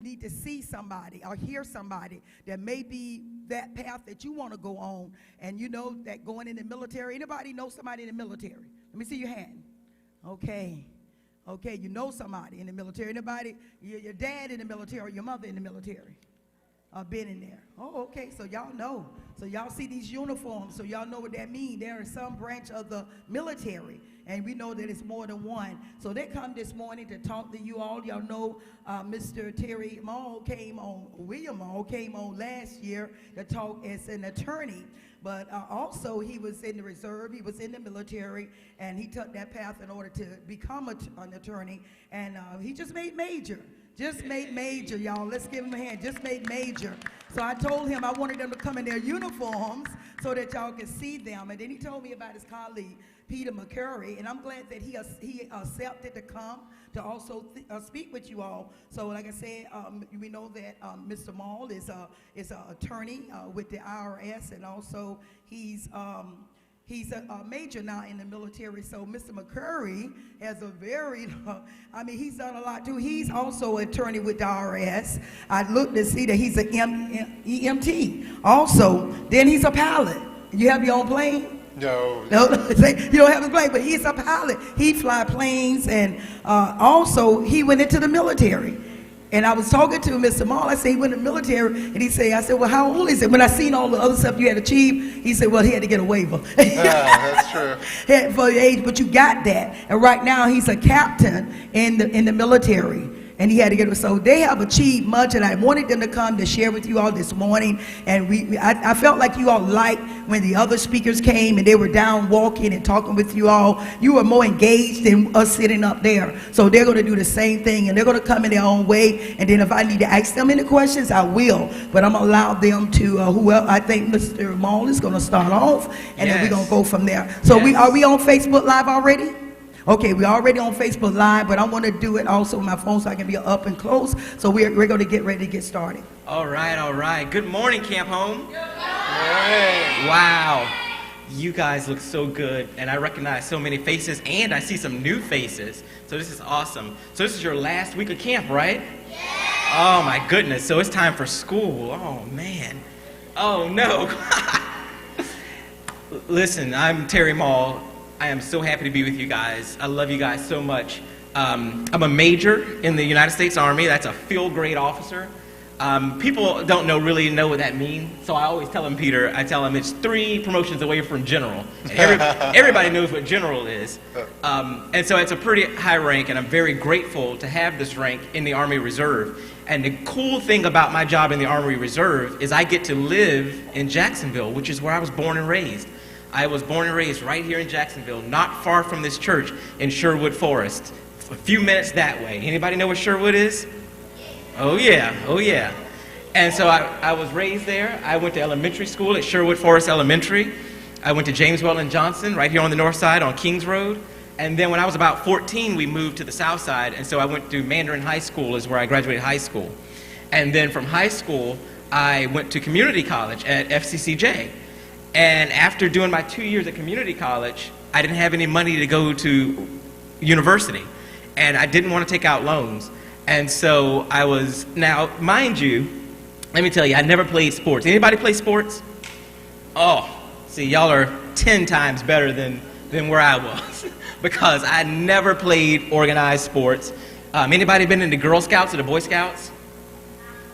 need to see somebody or hear somebody that may be that path that you want to go on, and you know that going in the military, anybody know somebody in the military? Let me see your hand. Okay. Okay, you know somebody in the military. Anybody, your dad in the military or your mother in the military? Been in there. Oh, okay, so y'all know. So y'all see these uniforms, so y'all know what that means. There is some branch of the military, and we know that it's more than one. So they come this morning to talk to you all. Y'all know Mr. Terry Maul came on, William Maul came on last year to talk as an attorney. But also he was in the reserve, he was in the military, and he took that path in order to become an attorney, and he just made major. Just made major, y'all. Let's give him a hand. Just made major. So I told him I wanted them to come in their uniforms so that y'all could see them. And then he told me about his colleague, Peter McCurry, and I'm glad that he accepted to come to also speak with you all. So like I said, we know that Mr. Maul is an attorney with the IRS, and also he's a major now in the military. So Mr. McCurry has a very, he's done a lot too. He's also an attorney with the IRS. I looked to see that he's an EMT. Also, then he's a pilot. You have your own plane? No. No, you don't have a plane, but he's a pilot. He fly planes, and also he went into the military. And I was talking to Mr. Maul. I said he went in the military, and I said, well, how old is it? When I seen all the other stuff you had achieved, he said, well, he had to get a waiver. That's true. For your age, but you got that. And right now, he's a captain in the military. And he had to get it. So they have achieved much, and I wanted them to come to share with you all this morning. And I felt like you all liked when the other speakers came and they were down walking and talking with you all. You were more engaged than us sitting up there. So they're going to do the same thing, and they're going to come in their own way. And then if I need to ask them any questions, I will. But I'm going to allow them to, whoever, I think Mr. Maul is going to start off, and then we're going to go from there. So are we on Facebook Live already? Okay, we're already on Facebook Live, but I want to do it also on my phone so I can be up and close. So we're going to get ready to get started. All right. Good morning, Camp Home. Good morning. Wow. You guys look so good, and I recognize so many faces, and I see some new faces. So this is awesome. So this is your last week of camp, right? Yeah. Oh, my goodness. So it's time for school. Oh, man. Oh, no. Listen, I'm Terry Maul. I am so happy to be with you guys. I love you guys so much. I'm a major in the United States Army. That's a field grade officer. People don't really know what that means. So I always tell them, Peter, I tell them it's 3 promotions away from general. Everybody knows what general is. And so it's a pretty high rank, and I'm very grateful to have this rank in the Army Reserve. And the cool thing about my job in the Army Reserve is I get to live in Jacksonville, which is where I was born and raised. I was born and raised right here in Jacksonville, not far from this church in Sherwood Forest. A few minutes that way. Anybody know what Sherwood is? Oh yeah. And so I was raised there. I went to elementary school at Sherwood Forest Elementary. I went to James Weldon Johnson right here on the north side on Kings Road. And then when I was about 14, we moved to the south side, and so I went to Mandarin High School is where I graduated high school. And then from high school, I went to community college at FCCJ. And after doing my 2 years at community college, I didn't have any money to go to university. And I didn't want to take out loans. And so now, mind you, let me tell you, I never played sports. Anybody play sports? Oh, see, y'all are 10 times better than where I was. Because I never played organized sports. Anybody been in the Girl Scouts or the Boy Scouts?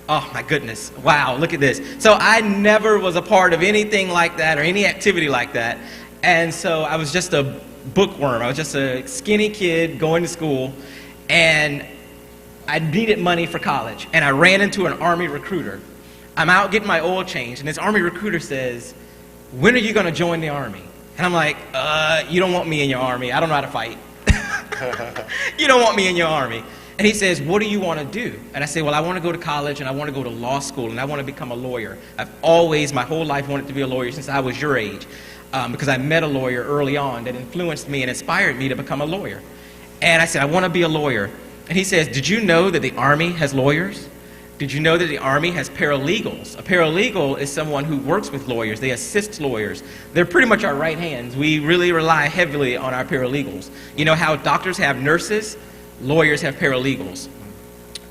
Oh my goodness, wow, look at this. So I never was a part of anything like that or any activity like that. And so I was just a bookworm. I was just a skinny kid going to school, and I needed money for college. And I ran into an Army recruiter. I'm out getting my oil changed, and this Army recruiter says, when are you going to join the Army? And I'm like, you don't want me in your Army. I don't know how to fight. You don't want me in your Army. And he says, what do you want to do? And I say, well, I want to go to college, and I want to go to law school, and I want to become a lawyer. I've always, my whole life, wanted to be a lawyer since I was your age, because I met a lawyer early on that influenced me and inspired me to become a lawyer. And I said, I want to be a lawyer. And he says, did you know that the Army has lawyers? Did you know that the Army has paralegals? A paralegal is someone who works with lawyers. They assist lawyers. They're pretty much our right hands. We really rely heavily on our paralegals. You know how doctors have nurses? Lawyers have paralegals.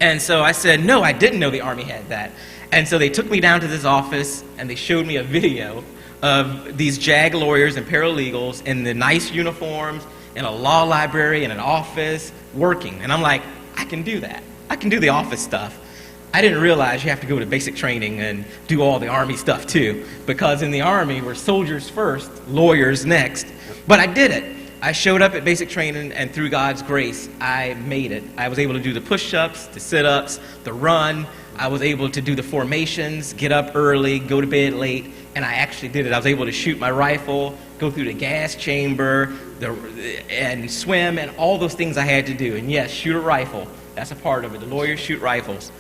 And so I said, no, I didn't know the Army had that. And so they took me down to this office, and they showed me a video of these JAG lawyers and paralegals in the nice uniforms, in a law library, in an office, working. And I'm like, I can do that. I can do the office stuff. I didn't realize you have to go to basic training and do all the Army stuff too, because in the Army, we're soldiers first, lawyers next. But I did it. I showed up at basic training, and through God's grace, I made it. I was able to do the push-ups, the sit-ups, the run. I was able to do the formations, get up early, go to bed late, and I actually did it. I was able to shoot my rifle, go through the gas chamber, and swim, and all those things I had to do. And yes, shoot a rifle. That's a part of it. The lawyers shoot rifles.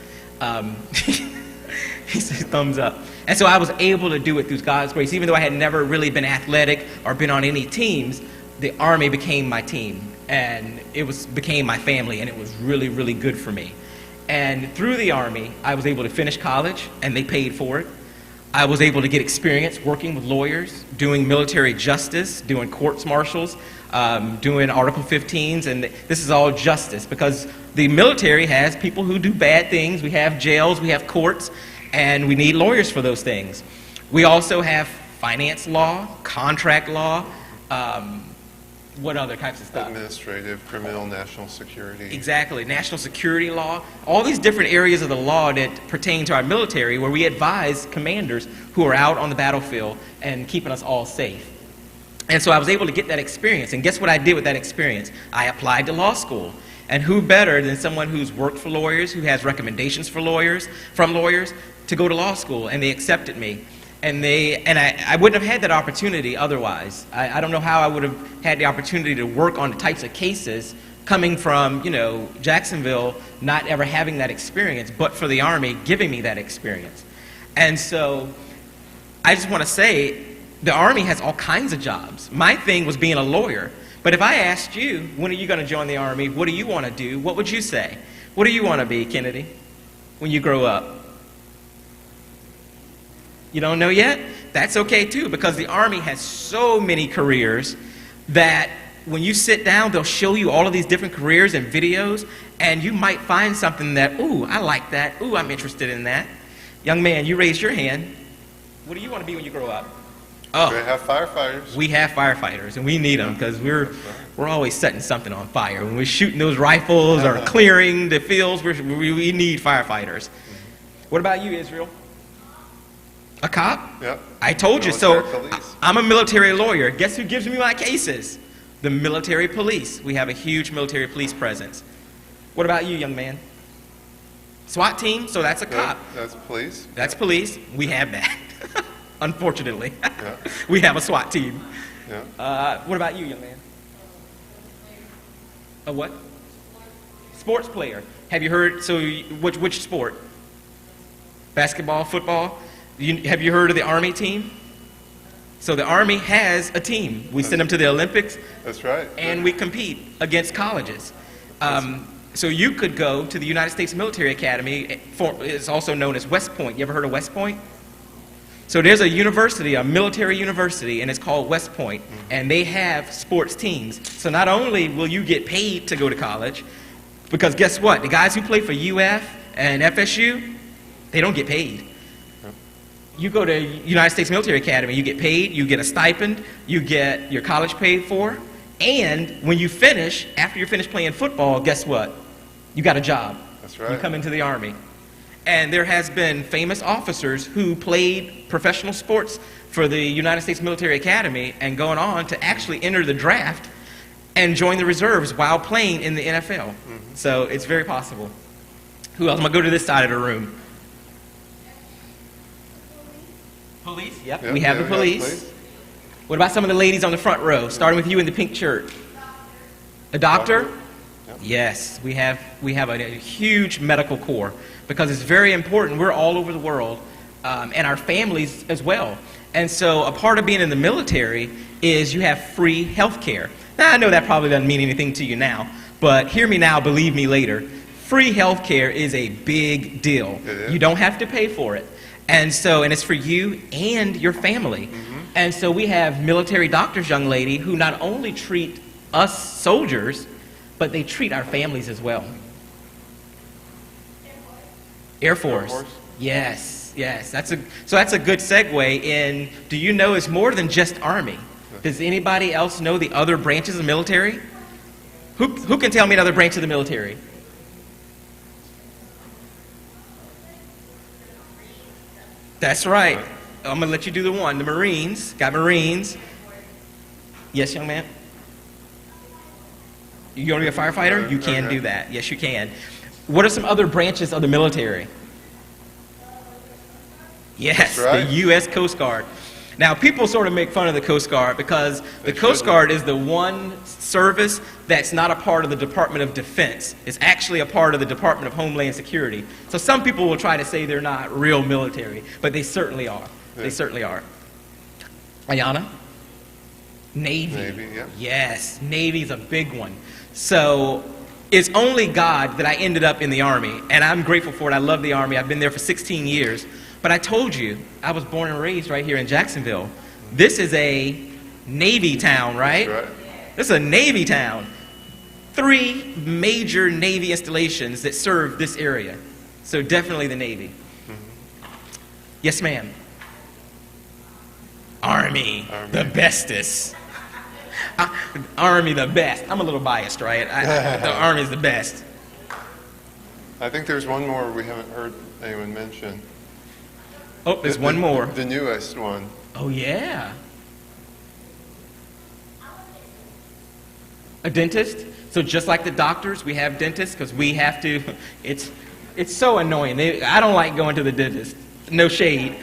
He said thumbs up. And so I was able to do it through God's grace. Even though I had never really been athletic or been on any teams, the Army became my team. And it became my family, and it was really, really good for me. And through the Army, I was able to finish college, and they paid for it. I was able to get experience working with lawyers, doing military justice, doing courts martials, doing Article 15s, and this is all justice because the military has people who do bad things. We have jails, we have courts, and we need lawyers for those things. We also have finance law, contract law, what other types of stuff? Administrative, criminal, national security. Exactly, national security law, all these different areas of the law that pertain to our military where we advise commanders who are out on the battlefield and keeping us all safe. And so I was able to get that experience, and guess what I did with that experience? I applied to law school. And who better than someone who's worked for lawyers, who has recommendations for lawyers, from lawyers, to go to law school, and they accepted me. And I wouldn't have had that opportunity otherwise. I don't know how I would have had the opportunity to work on the types of cases coming from, Jacksonville, not ever having that experience, but for the Army giving me that experience. And so I just want to say, the Army has all kinds of jobs. My thing was being a lawyer. But if I asked you, when are you going to join the Army? What do you want to do? What would you say? What do you want to be, Kennedy, when you grow up? You don't know yet? That's okay too, because the Army has so many careers that when you sit down, they'll show you all of these different careers and videos, and you might find something that, ooh, I like that. Ooh, I'm interested in that. Young man, you raised your hand. What do you want to be when you grow up? Oh, We have firefighters. we have firefighters, and we need them because we're always setting something on fire. When we're shooting those rifles or clearing the fields, we need firefighters. What about you, Israel? A cop? Yep. I told you. So Military police. I'm a military lawyer. Guess who gives me my cases? The military police. We have a huge military police presence. What about you, young man? SWAT team? So that's a cop. That's police. That's police. We have that. Unfortunately. Yeah. We have a SWAT team. Yeah. What about you, young man? A what? Sports player. Have you heard, so which sport? Basketball, football? Have you heard of the Army team? So the Army has a team. We send them to the Olympics, That's right. and we compete against colleges. So you could go to the United States Military Academy. It's also known as West Point. You ever heard of West Point? So there's a university, a military university, and it's called West Point, and they have sports teams. So not only will you get paid to go to college, because guess what? The guys who play for UF and FSU, they don't get paid. You go to United States Military Academy, you get paid, you get a stipend, you get your college paid for, and when you finish, after you're finished playing football, guess what? You got a job. That's right. You come into the Army. And there has been famous officers who played professional sports for the United States Military Academy and going on to actually enter the draft and join the reserves while playing in the NFL. So it's very possible. Who else? I'm going to go to this side of the room. Police? Yep, Yep, we have yeah, the police. What about some of the ladies on the front row, starting with you in the pink shirt? A doctor? Yep. Yes, we have a huge medical corps because it's very important. We're all over the world, and our families as well. And so a part of being in the military is you have free health care. Now, I know that probably doesn't mean anything to you now, but hear me now, believe me later. Free health care is a big deal. It is. You don't have to pay for it. And it's for you and your family. And so we have military doctors, young lady, who not only treat us soldiers, but they treat our families as well. Air Force. Force? Yes, yes. So that's a good segue in, do you know it's more than just Army? Does anybody else know the other branches of the military? Who can tell me another branch of the military? That's right. I'm going to let you do the one. The Marines. Got Marines. Yes, young man? You want to be a firefighter? You can do that. Yes, you can. What are some other branches of the military? Yes, That's right. the U.S. Coast Guard. Now, people sort of make fun of the Coast Guard because the Coast Guard is the one service that's not a part of the Department of Defense. It's actually a part of the Department of Homeland Security. So some people will try to say they're not real military, but they certainly are. They certainly are. Ayana? Navy. Navy, yeah. Yes, Navy's a big one. So it's only God that I ended up in the Army, and I'm grateful for it. I love the Army. I've been there for 16 years. But I told you, I was born and raised right here in Jacksonville. This is a Navy town, right? That's right. This is a Navy town. 3 major Navy installations that serve this area. So definitely the Navy. Yes, ma'am. Army, the bestest. Army, the best. I'm a little biased, right? The Army's the best. I think there's one more we haven't heard anyone mention. Oh, there's one more. The newest one. Oh, yeah. A dentist. So just like the doctors, we have dentists because we have to. It's so annoying. I don't like going to the dentist. No shade.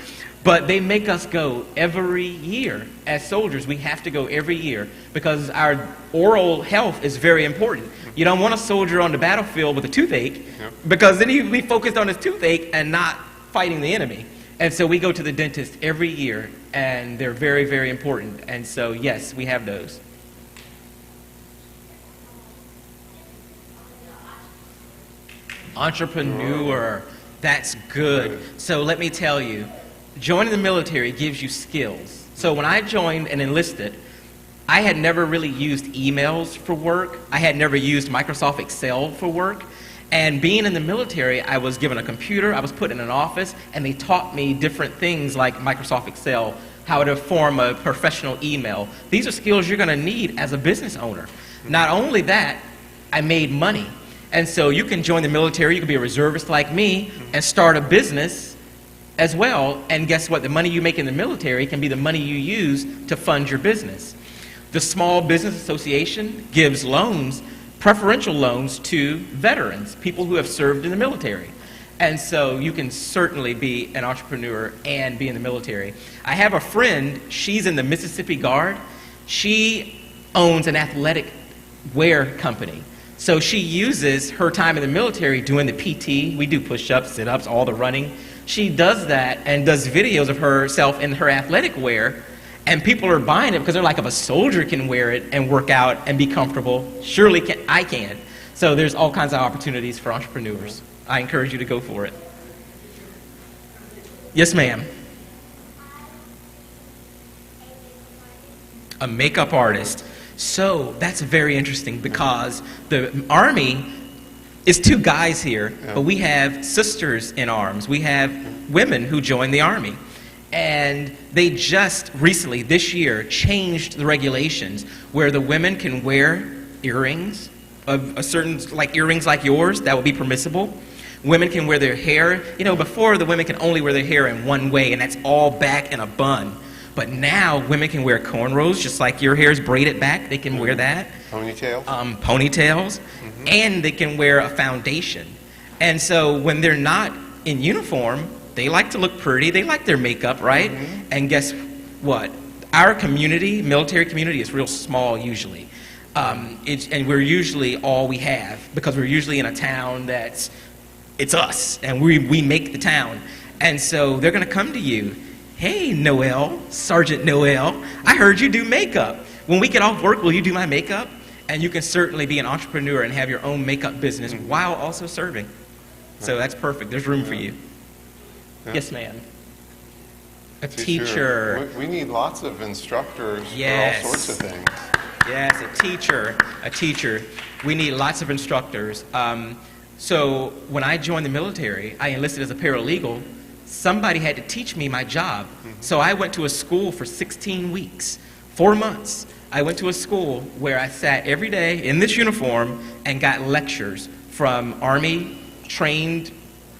But they make us go every year. As soldiers, we have to go every year because our oral health is very important. You don't want a soldier on the battlefield with a toothache because then he'll be focused on his toothache and not fighting the enemy. And so we go to the dentist every year, and they're very, very important. And so, yes, we have those. Entrepreneur. That's good. So let me tell you, joining the military gives you skills. So when I joined and enlisted, I had never really used emails for work. I had never used Microsoft Excel for work. And being in the military, I was given a computer, I was put in an office, and they taught me different things like Microsoft Excel, how to form a professional email. These are skills you're going to need as a business owner. Not only that, I made money. And so you can join the military, you can be a reservist like me, and start a business as well. And guess what? The money you make in the military can be the money you use to fund your business. The Small Business Association gives loans, preferential loans to veterans, people who have served in the military. And so you can certainly be an entrepreneur and be in the military. I have a friend, she's in the Mississippi Guard. She owns an athletic wear company. So she uses her time in the military doing the PT. We do push-ups, sit-ups, all the running. She does that and does videos of herself in her athletic wear. And people are buying it because they're like, if a soldier can wear it and work out and be comfortable, surely I can. So there's all kinds of opportunities for entrepreneurs. I encourage you to go for it. Yes, ma'am. A makeup artist. So that's very interesting because the Army is 2 guys here, but we have sisters in arms. We have women who join the Army. And they just recently, this year, changed the regulations where the women can wear earrings of a certain, like earrings like yours, that would be permissible. Women can wear their hair. You know, before the women can only wear their hair in one way, and that's all back in a bun. But now women can wear cornrows, just like your hair is braided back. They can wear that. Ponytails. Ponytails. And they can wear a foundation. And so when they're not in uniform, they like to look pretty. They like their makeup, right? And guess what? Our community, military community, is real small usually. And we're usually all we have because we're usually in a town that's, it's us, and we make the town. And so they're going to come to you. Hey, Noel, Sergeant Noel, I heard you do makeup. When we get off work, will you do my makeup? And you can certainly be an entrepreneur and have your own makeup business while also serving. So that's perfect. There's room for you. Yes, ma'am. A teacher. We need lots of instructors Yes. for all sorts of things. Yes, a teacher. We need lots of instructors. So when I joined the military, I enlisted as a paralegal. Somebody had to teach me my job. So I went to a school for 16 weeks, 4 months. I went to a school where I sat every day in this uniform and got lectures from Army trained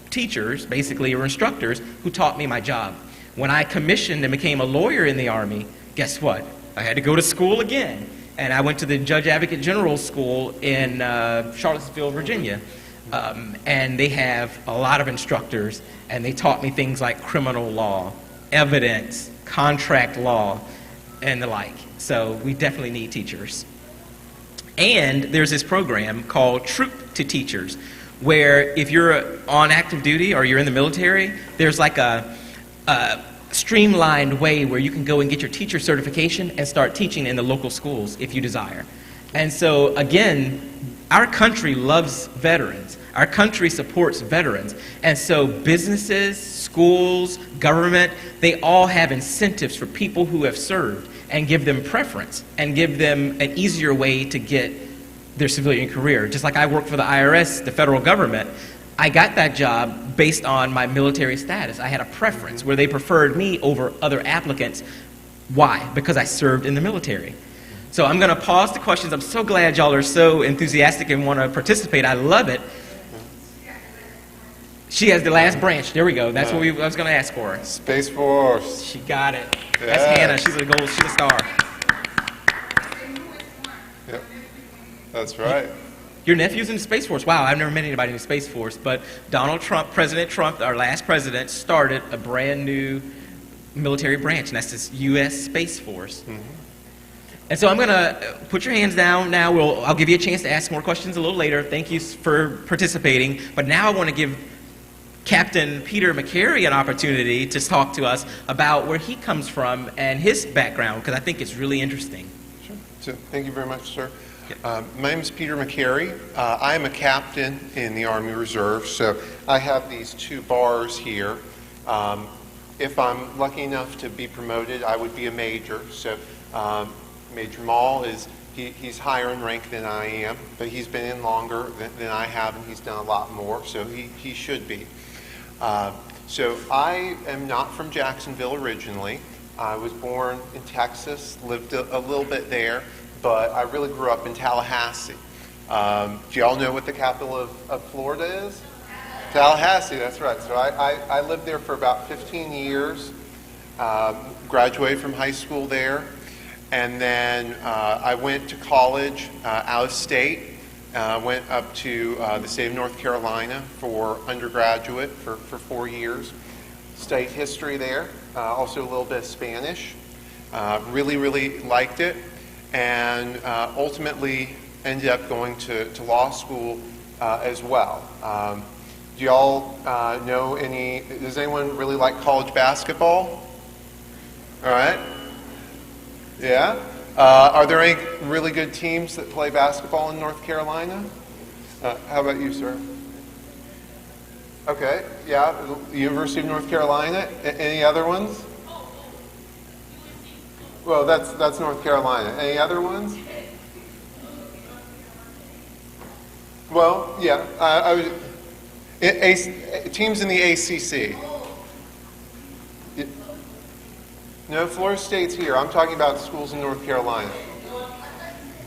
teachers, basically, or instructors, who taught me my job. When I commissioned and became a lawyer in the Army, guess what? I had to go to school again. And I went to the Judge Advocate General School in Charlottesville, Virginia. And they have a lot of instructors, and they taught me things like criminal law, evidence, contract law, and the like. So we definitely need teachers. And there's this program called Troop to Teachers, where if you're on active duty or you're in the military, there's like a streamlined way where you can go and get your teacher certification and start teaching in the local schools if you desire. And so, again, our country loves veterans. Our country supports veterans. And so businesses, schools, government, they all have incentives for people who have served and give them preference and give them an easier way to get their civilian career. Just like I work for the IRS, the federal government, I got that job based on my military status. I had a preference where they preferred me over other applicants. Why? Because I served in the military. So I'm going to pause the questions. I'm so glad y'all are so enthusiastic and want to participate. I love it. She has the last branch. There we go. That's what I was going to ask for. Space Force. She got it. Yeah. That's Hannah. She's a star. Yep. That's right. Your nephew's in the Space Force. Wow, I've never met anybody in the Space Force. But Donald Trump, President Trump, our last president, started a brand new military branch, and that's this U.S. Space Force. Mm-hmm. And so I'm going to put your hands down now. I'll give you a chance to ask more questions a little later. Thank you for participating. But now I want to give Captain Peter McCary an opportunity to talk to us about where he comes from and his background, because I think it's really interesting. Sure. So, thank you very much, sir. My name is Peter McCary. I am a captain in the Army Reserve, so I have these 2 bars here. If I'm lucky enough to be promoted, I would be a major. So Major Mall he's higher in rank than I am, but he's been in longer than I have, and he's done a lot more, so he should be. So I am not from Jacksonville originally. I was born in Texas, lived a little bit there, but I really grew up in Tallahassee. Do y'all know what the capital of Florida is? Tallahassee, that's right. So I lived there for about 15 years, graduated from high school there, and then I went to college out of state. Went up to the state of North Carolina for undergraduate for 4 years. Studied history there, also a little bit of Spanish. Really, really liked it, and ultimately ended up going to law school as well. Do y'all know does anyone really like college basketball? All right. Yeah? Are there any really good teams that play basketball in North Carolina? How about you, sir? Okay, yeah, University of North Carolina. Any other ones? Well, that's North Carolina. Any other ones? Well, yeah, I was teams in the ACC. No, Florida State's here. I'm talking about schools in North Carolina.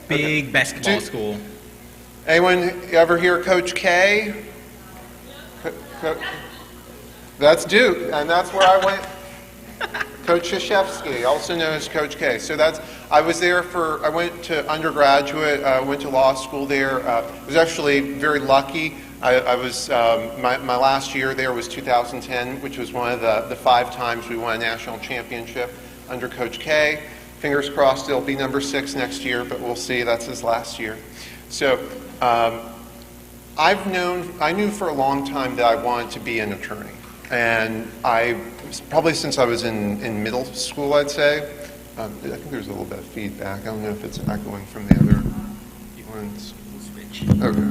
Big basketball school. Anyone ever hear Coach K? That's Duke, and that's where I went. Coach Krzyzewski, also known as Coach K. So I was there I went to undergraduate, went to law school there. I was actually very lucky. I was, my last year there was 2010, which was one of the 5 times we won a national championship under Coach K. Fingers crossed it'll be number 6 next year, but we'll see. That's his last year. So I knew for a long time that I wanted to be an attorney. And probably since I was in middle school, I'd say. I think there's a little bit of feedback. I don't know if it's echoing from the other ones. Okay.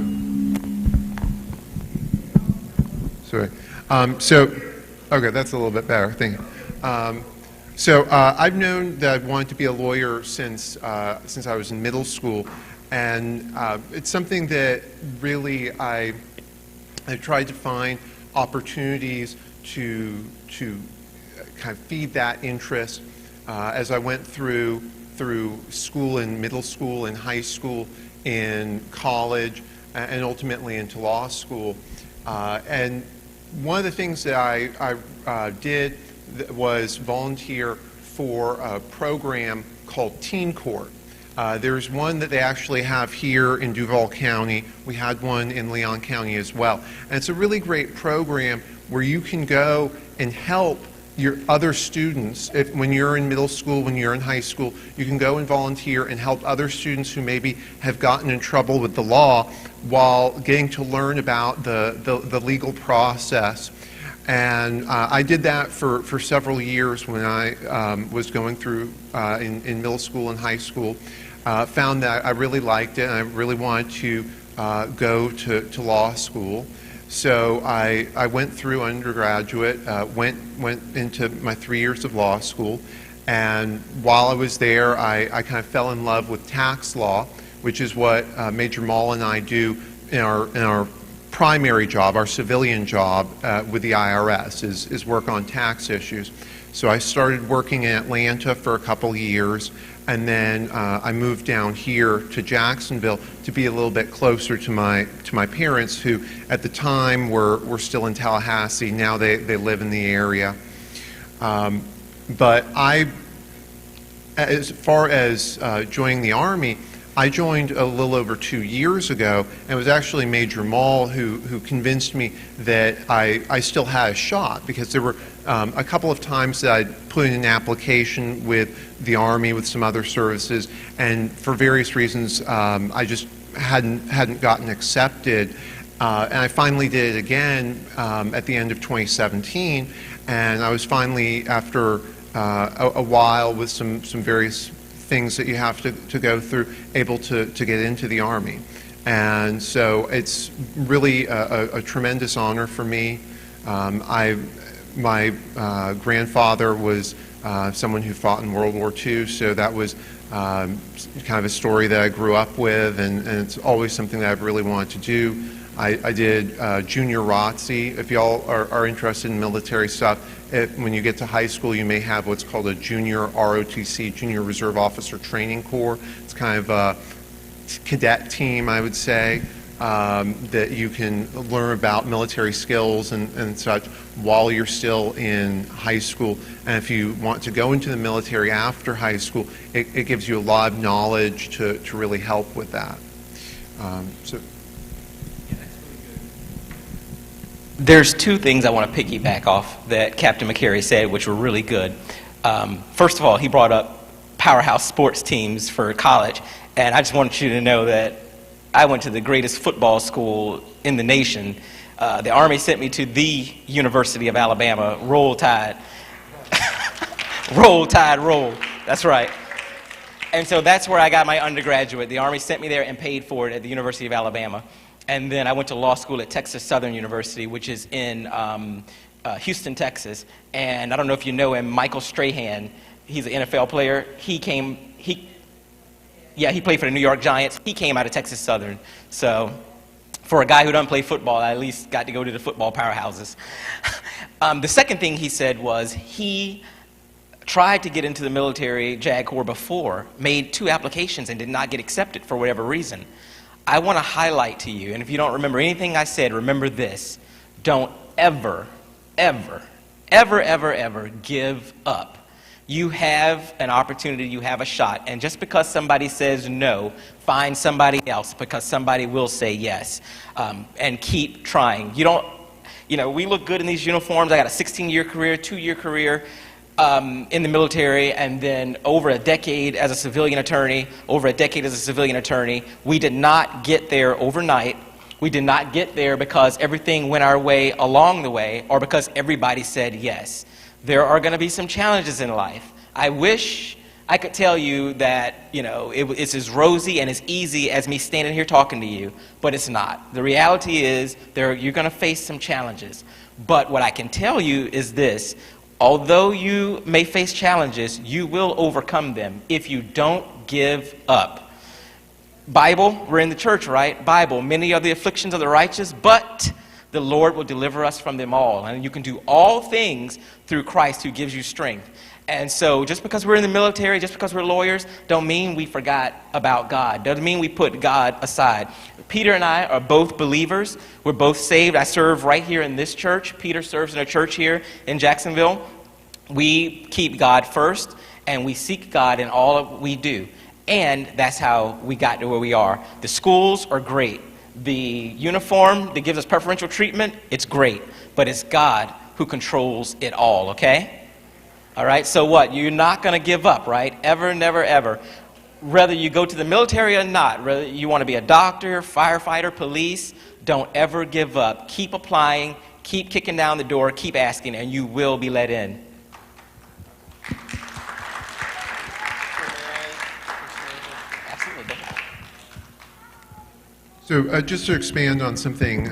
Sorry. Okay, that's a little bit better. Thank you. I've known that I wanted to be a lawyer since I was in middle school, and it's something that really I I tried to find opportunities to kind of feed that interest as I went through school and middle school and high school, in college, and ultimately into law school. And one of the things that I did was volunteer for a program called Teen Court. There's one that they actually have here in Duval County. We had one in Leon County as well. And it's a really great program where you can go and help your other students. When you're in middle school, when you're in high school, you can go and volunteer and help other students who maybe have gotten in trouble with the law while getting to learn about the legal process. And I did that for several years when I was going through in middle school and high school. Found that I really liked it, and I really wanted to go to law school. So I went through undergraduate, went into my 3 years of law school, and while I was there, I kind of fell in love with tax law, which is what Major Mall and I do in our primary job, our civilian job with the IRS, is work on tax issues. So I started working in Atlanta for a couple years, and then I moved down here to Jacksonville to be a little bit closer to my parents, who at the time were still in Tallahassee. Now they live in the area. But as far as joining the Army, I joined a little over 2 years ago, and it was actually Major Mall who convinced me that I still had a shot, because there were a couple of times that I'd put in an application with the Army, with some other services, and for various reasons I just hadn't gotten accepted. And I finally did it again at the end of 2017, and I was finally, after a while with some various things that you have to go through, able to get into the Army. And so it's really a tremendous honor for me. My grandfather was someone who fought in World War II, so that was kind of a story that I grew up with, and it's always something that I've really wanted to do. I did junior ROTC. If y'all are interested in military stuff, when you get to high school, you may have what's called a junior ROTC, Junior Reserve Officer Training Corps. It's kind of a cadet team, I would say, that you can learn about military skills and such while you're still in high school. And if you want to go into the military after high school, it gives you a lot of knowledge to really help with that. There's two things I want to piggyback off that Captain McCary said, which were really good. First of all, he brought up powerhouse sports teams for college, and I just wanted you to know that I went to the greatest football school in the nation. The Army sent me to the University of Alabama. Roll Tide. Roll Tide, roll. That's right. And so that's where I got my undergraduate. The Army sent me there and paid for it at the University of Alabama. And then I went to law school at Texas Southern University, which is in Houston, Texas. And I don't know if you know him, Michael Strahan. He's an NFL player. He played for the New York Giants. He came out of Texas Southern. So for a guy who doesn't play football, I at least got to go to the football powerhouses. The second thing he said was he tried to get into the military JAG Corps before, made 2 applications and did not get accepted for whatever reason. I want to highlight to you, and if you don't remember anything I said, remember this: don't ever, ever, ever, ever, ever give up. You have an opportunity, you have a shot, and just because somebody says no, find somebody else, because somebody will say yes, and keep trying. We look good in these uniforms. I got a 16-year career, 2-year career in the military, and then over a decade as a civilian attorney, We did not get there overnight. We did not get there because everything went our way along the way, or because everybody said yes. There are going to be some challenges in life. I wish I could tell you that, it's as rosy and as easy as me standing here talking to you, but it's not. The reality is you're going to face some challenges. But what I can tell you is this: although you may face challenges, you will overcome them if you don't give up. Bible, we're in the church, right? Bible, many are the afflictions of the righteous, but the Lord will deliver us from them all. And you can do all things through Christ who gives you strength. And so just because we're in the military, just because we're lawyers, don't mean we forgot about God. Doesn't mean we put God aside. Peter and I are both believers. We're both saved. I serve right here in this church. Peter serves in a church here in Jacksonville. We keep God first, and we seek God in all we do. And that's how we got to where we are. The schools are great. The uniform that gives us preferential treatment, it's great. But it's God who controls it all, okay? All right, so what? You're not going to give up, right? Ever, never, ever. Whether you go to the military or not, whether you want to be a doctor, firefighter, police, don't ever give up. Keep applying, keep kicking down the door, keep asking, and you will be let in. So just to expand on something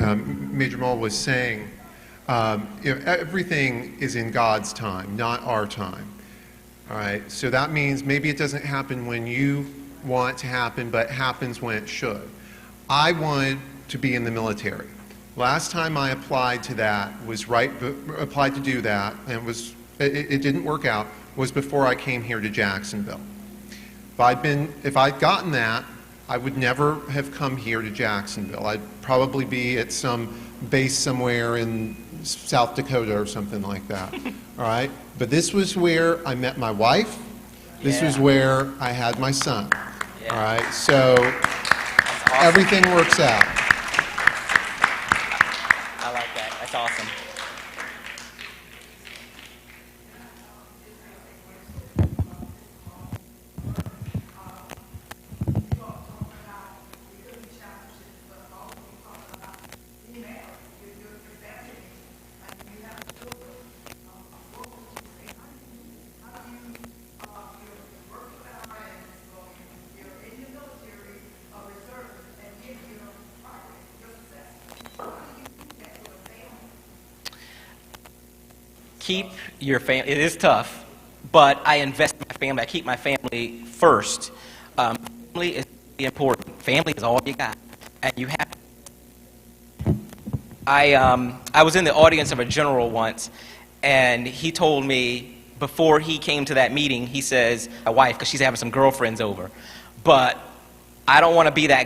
Major Mull was saying, everything is in God's time, not our time. All right, so that means maybe it doesn't happen when you want it to happen, but happens when it should. I wanted to be in the military. Last time I applied to that applied to do that, and it didn't work out, was before I came here to Jacksonville. If I'd gotten that, I would never have come here to Jacksonville. I'd probably be at some base somewhere in South Dakota or something like that. All right? But this was where I met my wife. This was where I had my son. All right? So everything works out. I like that. That's awesome. Keep your family. It is tough, but I invest in my family. I keep my family first. Family is really important. Family is all you got, and you have. I was in the audience of a general once, and he told me before he came to that meeting, he says, my wife, because she's having some girlfriends over, but I don't want to be that